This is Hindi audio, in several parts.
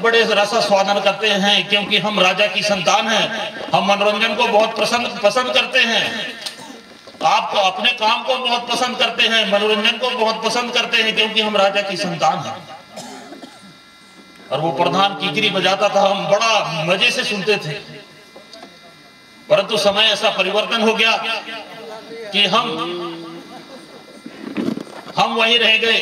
बड़े रसा स्वादन करते हैं क्योंकि हम राजा की संतान हैं। हम मनोरंजन को बहुत पसंद करते हैं। आप अपने काम को बहुत पसंद करते हैं, मनोरंजन को बहुत पसंद करते हैं क्योंकि हम राजा की संतान हैं। और वो प्रधान कीकरी बजाता था, हम बड़ा मजे से सुनते थे। परंतु समय ऐसा परिवर्तन हो गया कि हम वहीं रह गए,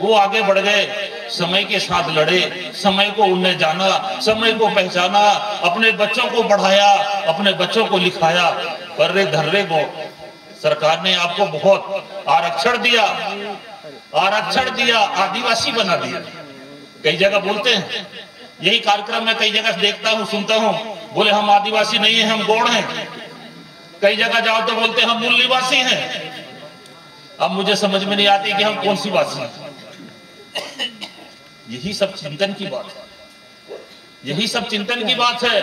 वो आगे बढ़ गए, समय के साथ लड़े, समय को उनने जाना, समय को पहचाना, अपने बच्चों को बढ़ाया, अपने बच्चों को लिखाया। पर्रे धर्रे को सरकार ने आपको बहुत आरक्षण दिया, आदिवासी बना दिया। कई जगह बोलते हैं, यही कार्यक्रम में कई जगह देखता हूं, सुनता हूं, बोले हम आदिवासी नहीं है, हम गौड़ हैं। कई जगह जाओ तो बोलते हम मूल निवासी हैं। अब मुझे समझ में नहीं आती कि हम कौन सी वासी हैं। यही सब चिंतन की बात है, यही सब चिंतन की बात है,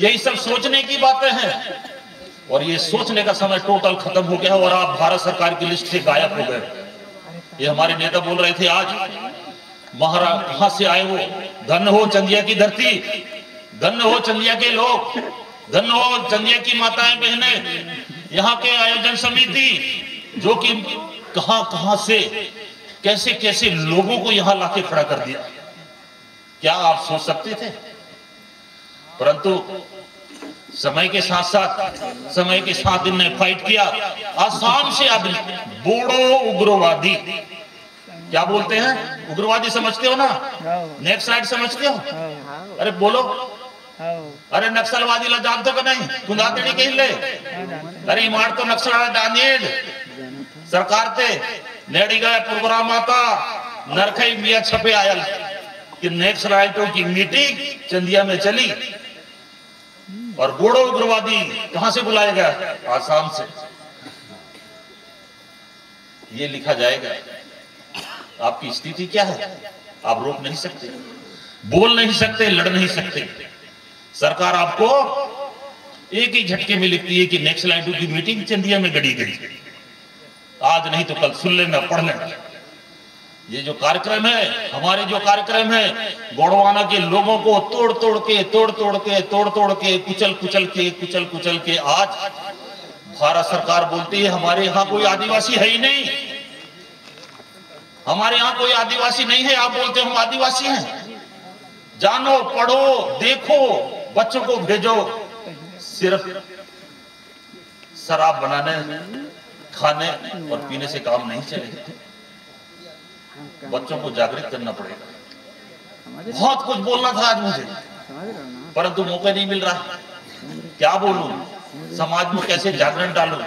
यही सब सोचने की बातें हैं। और ये सोचने का समय टोटल खत्म हो गया और आप भारत सरकार की लिस्ट से गायब हो गए। ये हमारे नेता बोल रहे थे आज, महाराज कहां से आए वो, धन्य हो चंदिया की धरती, धन्य हो चंदिया के लोग, धन्य हो चंदिया की माताएं बहनें, यहाँ के आयोजन समिति जो कि कहां से कैसे कैसे लोगों को यहाँ लाके खड़ा कर दिया। क्या आप सोच सकते थे? परंतु समय के साथ इनने फाइट किया। आसाम से आदमी, बोडो उग्रवादी, क्या बोलते हैं? उग्रवादी समझते हो ना? नेक्स्ट स्लाइड समझते हो? अरे बोलो, अरे नक्सलवादी ला जानते हो नहीं? कुंदाते नहीं कहीं ले, अरे इमार तो नक्सल डानेड सरकार थे नेड़ी गए प्रोग्राम आता नरखई मिया छपे आयल कि नेक्स्ट राइटों की मीटिंग चंदिया में चली और बोडो उग्रवादी कहां से बुलाया गया? आसाम से। ये लिखा जाएगा। आपकी स्थिति क्या है? आप रोक नहीं सकते, बोल नहीं सकते, लड़ नहीं सकते। सरकार आपको एक ही झटके में लिखती है कि नेक्स्ट लाइटों की मीटिंग चंदिया में गड़ी गई। आज नहीं तो कल सुन लेना, पढ़ लेना। ये जो कार्यक्रम है, हमारे जो कार्यक्रम है, गोंडवाना के लोगों को तोड़ तोड़ के कुचल के आज भारत सरकार बोलती है हमारे यहाँ कोई आदिवासी है ही नहीं, हमारे यहाँ कोई आदिवासी नहीं है। आप बोलते हो हम आदिवासी हैं। जानो, पढ़ो, देखो, बच्चों को भेजो। सिर्फ शराब बनाने, खाने और पीने से काम नहीं चलेगा। बच्चों को जागृत करना पड़ेगा। बहुत कुछ बोलना था आज मुझे, परंतु मौका नहीं मिल रहा। क्या बोलूं? समाज में कैसे जागरण डालूं?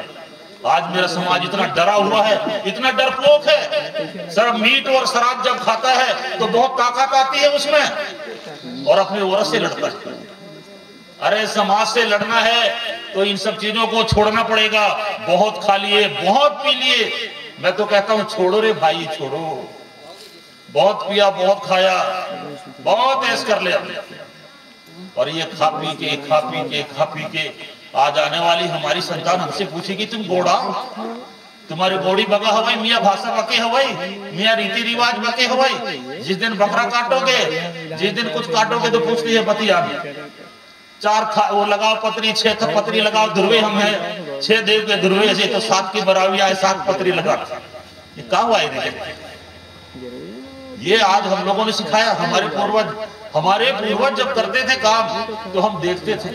आज मेरा समाज इतना डरा हुआ है, इतना डरपोक है। सर मीट और शराब जब खाता है तो बहुत ताकत आती है उसमें और अपने औरत से लड़ता है। अरे समाज से लड़ना है तो इन सब चीजों को छोड़ना पड़ेगा। बहुत खा लिए, बहुत पी लिए, मैं तो कहता हूं छोड़ो रे भाई, छोड़ो। बहुत पिया, बहुत खाया, बहुत ऐश कर लिया और ये खा पी के आज आने वाली हमारी संतान हमसे पूछेगी तुम गोड़ा, तुम्हारे गोड़ी बगा हवाई, मियाँ भाषा बके हवाई, मियाँ रीति रिवाज बके हवाई। जिस दिन बकरा काटोगे, जिस दिन कुछ काटोगे तो पूछती है पति आगे वो लगाओ पतरी, 6 पतरी लगाओ, ध्रुवे हम है 6 देव के ध्रुवे से तो 7 की बराबरी आए, 7 पतरी लगा। ये कहा हुआ है? ये आज हम लोगों ने सिखाया। हमारे पूर्वज जब करते थे काम तो हम देखते थे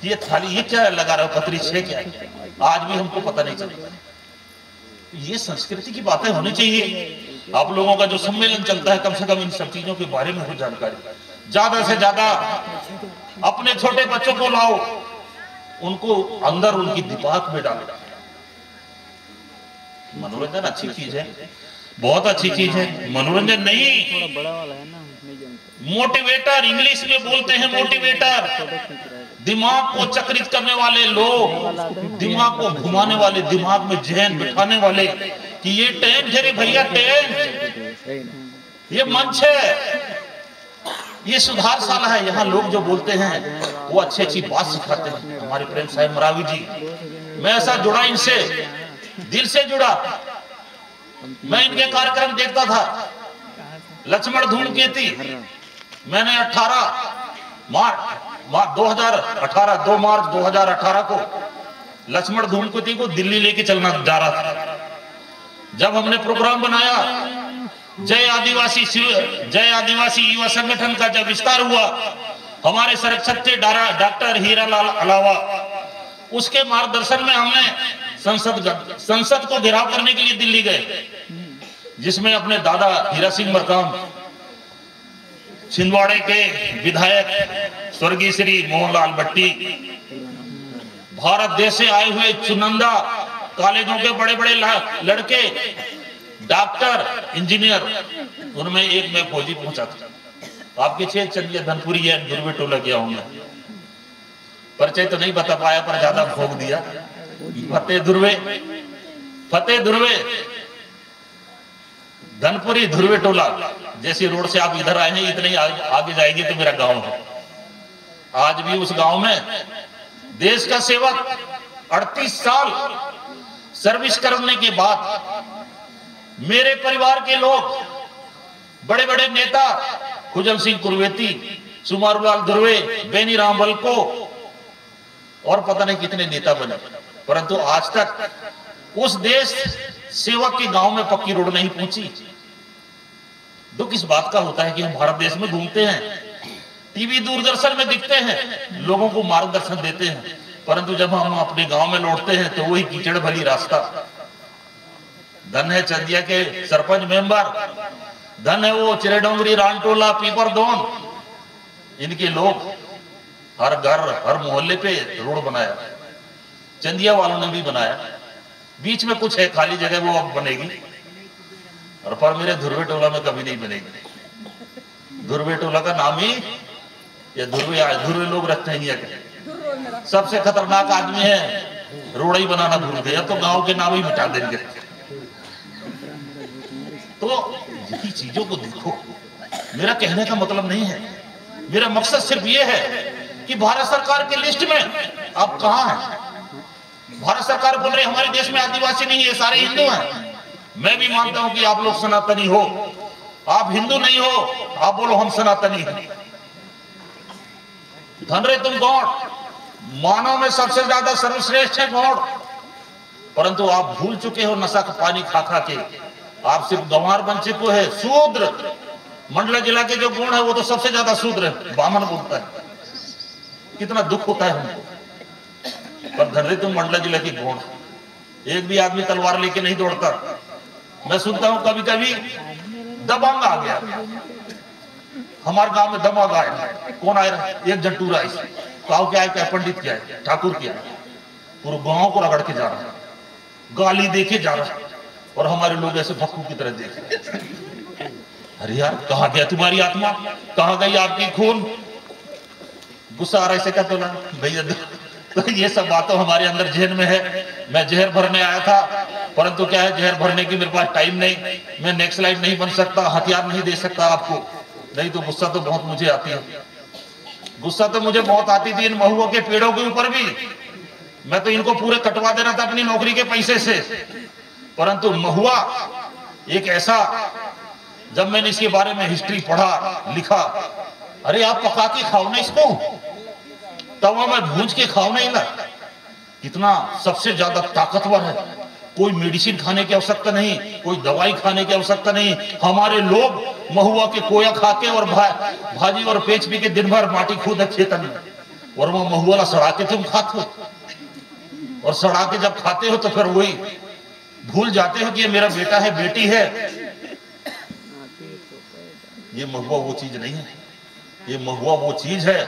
ये थाली, ये क्या लगा रहा हो, पतरी 6 क्या है? आज भी हमको पता नहीं चलेगा। ये संस्कृति की बातें होनी चाहिए। आप लोगों का जो सम्मेलन चलता है, कम से कम इन सब चीजों के बारे में हो जानकारी। ज्यादा से ज्यादा अपने छोटे बच्चों को लाओ, उनको अंदर उनकी दिमाग में डालो। मनोरंजन अच्छी चीज है, बहुत अच्छी चीज है। मनोरंजन नहीं, मोटिवेटर, इंग्लिश में बोलते हैं मोटिवेटर। दिमाग को चक्रित करने वाले लोग, दिमाग को घुमाने वाले, दिमाग में जहन बिठाने वाले कि ये टेंट है रे भैया, टेंट, ये मंच है, ये सुधार शाला है। यहाँ लोग जो बोलते हैं वो अच्छी बात सिखाते हैं। हमारे प्रेम साहिब मरावी जी, मैं ऐसा जुड़ा इनसे, दिल से जुड़ा। मैं इनके कार्यक्रम देखता था। लक्ष्मण धूमकेतु मैंने 2 मार्च 2018 को लक्ष्मण धूमकेतु को दिल्ली लेके चलना जा रहा था। जब हमने प्रोग्राम बनाया, जय आदिवासी युवा संगठन का जब विस्तार हुआ, हमारे संरक्षक थे डॉक्टर हीरालाल अलावा, उसके मार्गदर्शन में हमने संसद को घेराव करने के लिए दिल्ली गए, जिसमें अपने दादा हीरा सिंह मरकाम, छिंदवाड़े के विधायक स्वर्गीय श्री मोहनलाल भट्टी, भारत देश से आए हुए चुनिंदा कॉलेजों के बड़े बड़े लड़के, डॉक्टर, इंजीनियर, उनमें एक मैं फौजी पहुंचा था। आपके 6 चंदिया धनपुरी है, दुर्वे टोला गया हूं मैं, परिचय तो नहीं बता पाया पर ज्यादा भोग दिया। फतेह दुर्वे धनपुरी धुर्वे टोला, जैसी रोड से आप इधर आए हैं इतने ही आगे जाएंगे तो मेरा गांव है। आज भी उस गांव में देश का सेवक 38 साल सर्विस करने के बाद मेरे परिवार के लोग, बड़े बड़े नेता, खुजल सिंह कुरवेती, सुमारूलाल दुर्वे, बेनी राम बलको और पता नहीं कितने नेता बने, परंतु आज तक उस देश सेवक के गांव में पक्की रोड नहीं पहुंची। दुख इस बात का होता है कि हम भारत देश में घूमते हैं, टीवी दूरदर्शन में दिखते हैं, लोगों को मार्गदर्शन देते हैं, परंतु जब हम अपने गांव में लौटते हैं तो वही कीचड़ भरी रास्ता। धन है चंदिया के सरपंच मेंबर, धन है वो चिरेडोंगरी, रानटोला, पीपरदोन, इनके लोग हर घर हर मोहल्ले पे रोड बनाया, चंदिया वालों ने भी बनाया। बीच में कुछ है खाली जगह, वो अब बनेगी, और पर मेरे धुर्वे टोला में कभी नहीं बनेगी। धुर्वे टोला का नाम ही ये धुर्वे लोग रखते हैं। सबसे खतरनाक आदमी है, रोड ही बनाना भूल गया तो गांव के नाम ही मिटा देंगे। तो यही चीजों को देखो, मेरा कहने का मतलब नहीं है, मेरा मकसद सिर्फ ये है कि भारत सरकार के लिस्ट में आप कहां हैं। भारत सरकार बोल रही है हमारे देश में आदिवासी नहीं है, सारे हिंदू हैं। मैं भी मानता हूं कि आप लोग सनातनी हो, आप हिंदू नहीं हो, आप बोलो हम सनातनी हैं। धन रे तुम गौड़, मानव में सबसे ज्यादा सर्वश्रेष्ठ है गौड़, परंतु आप भूल चुके हो नशा का पानी खा खा के, आप सिर्फ गंवार बन चुके हैं। शूद्र, मंडला जिला के जो गुण है वो तो सबसे ज्यादा शूद्र है, बामन बोलता है। कितना दुख होता है हमको, पर धन रे तुम मंडला जिला की गुण, एक भी आदमी तलवार लेके नहीं दौड़ता। मैं सुनता हूं कभी कभी दबंग आ गया, हमारे गांव में दबंग आया, कौन आया, एक जंटूरा, गांव क्या है, क्या पंडित क्या है, ठाकुर क्या है, पूरे गांव को रगड़ के जा रहा है, गाली देके जा रहा है, और हमारे लोग ऐसे भक्कू की तरह देख रहे। अरे यार कहां गया तुम्हारी आत्मा, कहां गई आपकी खून। गुस्सा आ रहा है, ऐसे कहते ना भैया। तो ये सब बातों हमारे अंदर जहन में है। मैं जहर भरने आया था, परंतु क्या है, जहर भरने की मेरे पास टाइम नहीं, मैं नेक्सलाइट नहीं बन सकता, हथियार नहीं दे सकता आपको, नहीं तो गुस्सा तो बहुत मुझे आती है। गुस्सा तो मुझे बहुत आती थी इन महुओं के पेड़ों के ऊपर भी, मैं तो इनको पूरे कटवा देना था अपनी नौकरी के पैसे से, परंतु महुआ एक ऐसा, जब मैंने इसके बारे में हिस्ट्री पढ़ा, लिखा, अरे आप पका के खाओ ना इसको, तवा में भूंज के खाओ ना इला, कितना सबसे ज्यादा ताकतवर है। कोई मेडिसिन खाने की आवश्यकता नहीं, कोई दवाई खाने की आवश्यकता नहीं। हमारे लोग महुआ के कोया खा के और भाजी और पेच पी के दिन भर माटी खोद खेतन में, और वो महुआ सड़ा के तुम खाते हो, और सड़ा के जब खाते हो तो फिर वही भूल जाते हो कि ये मेरा बेटा है, बेटी है। ये महुआ वो चीज नहीं है, ये महुआ वो चीज है,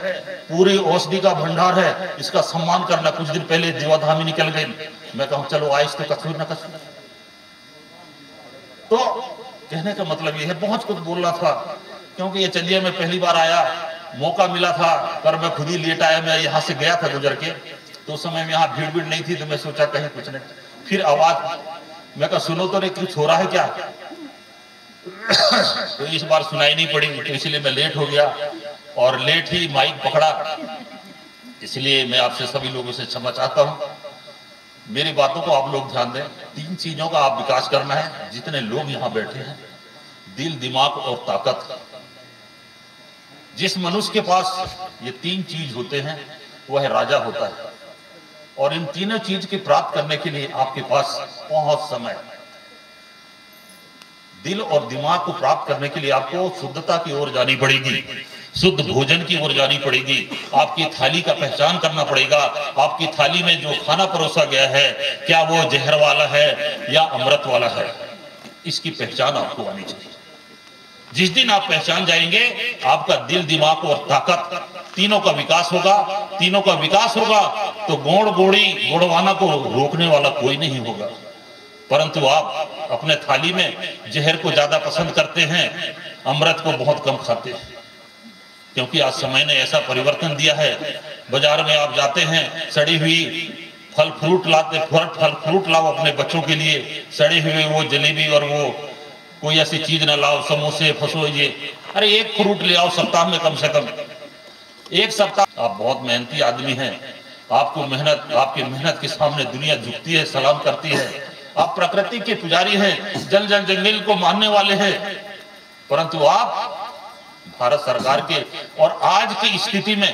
पूरी औषधि का भंडार है, इसका सम्मान करना। कुछ दिन पहले देवाधामी निकल गई, मैं कहूं चलो आइस तो कसूर न कसूर। तो कहने का मतलब ये है, बहुत कुछ बोल रहा था, क्योंकि ये चंदिया में पहली बार आया, मौका मिला था, पर मैं खुद ही लेट आया। मैं यहाँ से गया था गुजर के, तो उस समय में यहाँ भीड़ भीड़ नहीं थी, तो मैं सोचा कहीं कुछ नहीं। फिर आवाज, मैं कहा सुनो तो रे, कुछ हो रहा है क्या। तो इस बार सुनाई नहीं पड़ी, तो इसलिए मैं लेट हो गया, और लेट ही माइक पकड़ा, इसलिए मैं आपसे सभी लोगों से क्षमा चाहता हूं। मेरी बातों को आप लोग ध्यान दें। 3 चीजों का आप विकास करना है, जितने लोग यहाँ बैठे हैं, दिल, दिमाग और ताकत। जिस मनुष्य के पास ये तीन चीज होते हैं वह राजा होता है। और इन तीनों चीज के प्राप्त करने के लिए आपके पास बहुत समय, दिल और दिमाग को प्राप्त करने के लिए आपको शुद्धता की ओर जानी पड़ेगी, शुद्ध भोजन की ओर जानी पड़ेगी। आपकी थाली का पहचान करना पड़ेगा। आपकी थाली में जो खाना परोसा गया है क्या वो जहर वाला है या अमृत वाला है, इसकी पहचान आपको आनी चाहिए। जिस दिन आप पहचान जाएंगे आपका दिल, दिमाग और ताकत तीनों का विकास होगा। तीनों का विकास होगा तो गोड़ गोड़ी गोड़वाना को रोकने वाला कोई नहीं होगा। परंतु आप अपने थाली में जहर को ज्यादा पसंद करते हैं, अमृत को बहुत कम खाते हैं। क्योंकि आज समय ने ऐसा परिवर्तन दिया है, बाजार में आप जाते हैं सड़ी हुई फल फ्रूट लाते, फल फ्रूट लाओ अपने बच्चों के लिए, सड़े हुए वो जलेबी और वो कोई ऐसी चीज ना लाओ, समोसे फसो ये, अरे एक फ्रूट ले आओ सप्ताह में, कम से कम एक सप्ताह। आप बहुत मेहनती आदमी हैं, आपको मेहनत, आपकी मेहनत के सामने दुनिया झुकती है, सलाम करती है। आप प्रकृति के पुजारी हैं, जल जल जंगल को मानने वाले हैं, परंतु आप भारत सरकार के और आज की स्थिति में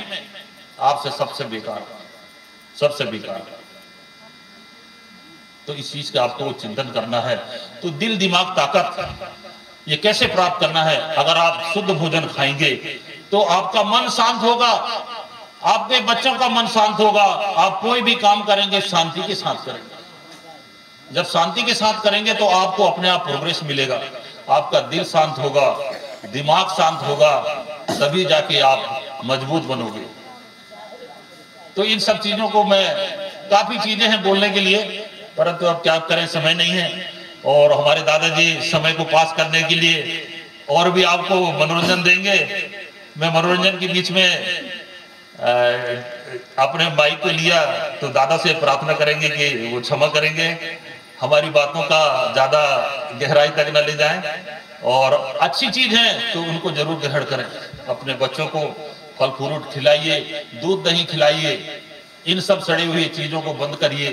आपसे सबसे बेकार, सबसे बेकार। तो इस चीज का आपको चिंतन करना है। तो दिल, दिमाग, ताकत ये कैसे प्राप्त करना है? अगर आप शुद्ध भोजन खाएंगे तो आपका मन शांत होगा, आपके बच्चों का मन शांत होगा, आप कोई भी काम करेंगे शांति के साथ करेंगे। जब शांति के साथ करेंगे तो आपको अपने आप प्रोग्रेस मिलेगा। आपका दिल शांत होगा, दिमाग शांत होगा, तभी जाके आप मजबूत बनोगे। तो इन सब चीजों को, मैं काफी चीजें हैं बोलने के लिए, परंतु अब क्या करें, समय नहीं है। और हमारे दादाजी समय को पास करने के लिए और भी आपको मनोरंजन देंगे। मैं मनोरंजन के बीच में अपने माइक को लिया तो दादा से प्रार्थना करेंगे कि वो क्षमा करेंगे, हमारी बातों का ज्यादा गहराई तक न ले जाएं, और अच्छी चीज है तो उनको जरूर ग्रहण करें। अपने बच्चों को फल फ्रूट खिलाइए, दूध दही खिलाइए, इन सब सड़े हुए चीजों को बंद करिए।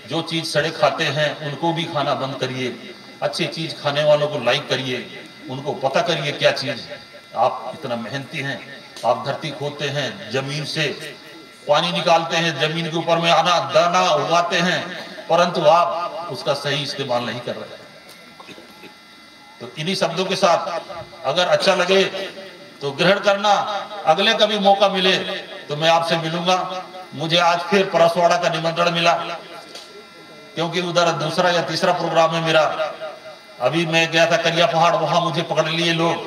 जो चीज सड़े खाते हैं उनको भी खाना बंद करिए। अच्छी चीज खाने वालों को लाइक करिए, उनको पता करिए क्या चीज है। आप इतना मेहनती हैं, आप धरती खोदते हैं, जमीन से पानी निकालते हैं, जमीन के ऊपर में आना दाना उगाते हैं, परंतु आप उसका सही इस्तेमाल नहीं कर रहे। तो इन्हीं शब्दों के साथ अगर अच्छा लगे तो ग्रहण करना। अगले कभी मौका मिले तो मैं आपसे मिलूंगा। मुझे आज फिर परसवाड़ा का निमंत्रण मिला, क्योंकि उधर दूसरा या तीसरा प्रोग्राम है मेरा। अभी मैं गया था करिया पहाड़, वहां मुझे पकड़ लिए लोग,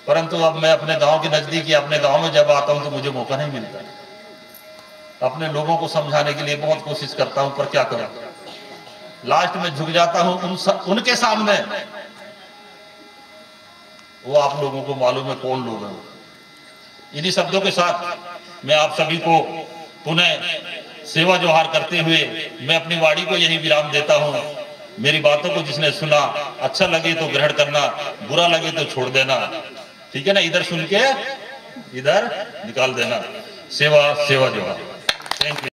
परंतु अब मैं अपने गांव के नजदीक या अपने गांव में जब आता हूं तो मुझे मौका नहीं मिलता। अपने लोगों को समझाने के लिए बहुत कोशिश करता हूं, पर क्या करूं, लास्ट में झुक जाता हूं उनके सामने। वो आप लोगों को मालूम है कौन लोग हैं। इन्हीं शब्दों के साथ मैं आप सभी को पुनः सेवा जोहार करते हुए मैं अपनी वाणी को यही विराम देता हूं। मेरी बातों को जिसने सुना, अच्छा लगे तो ग्रहण करना, बुरा लगे तो छोड़ देना, ठीक है ना। इधर सुन के इधर निकाल देना। सेवा सेवा जोहार। Thank you.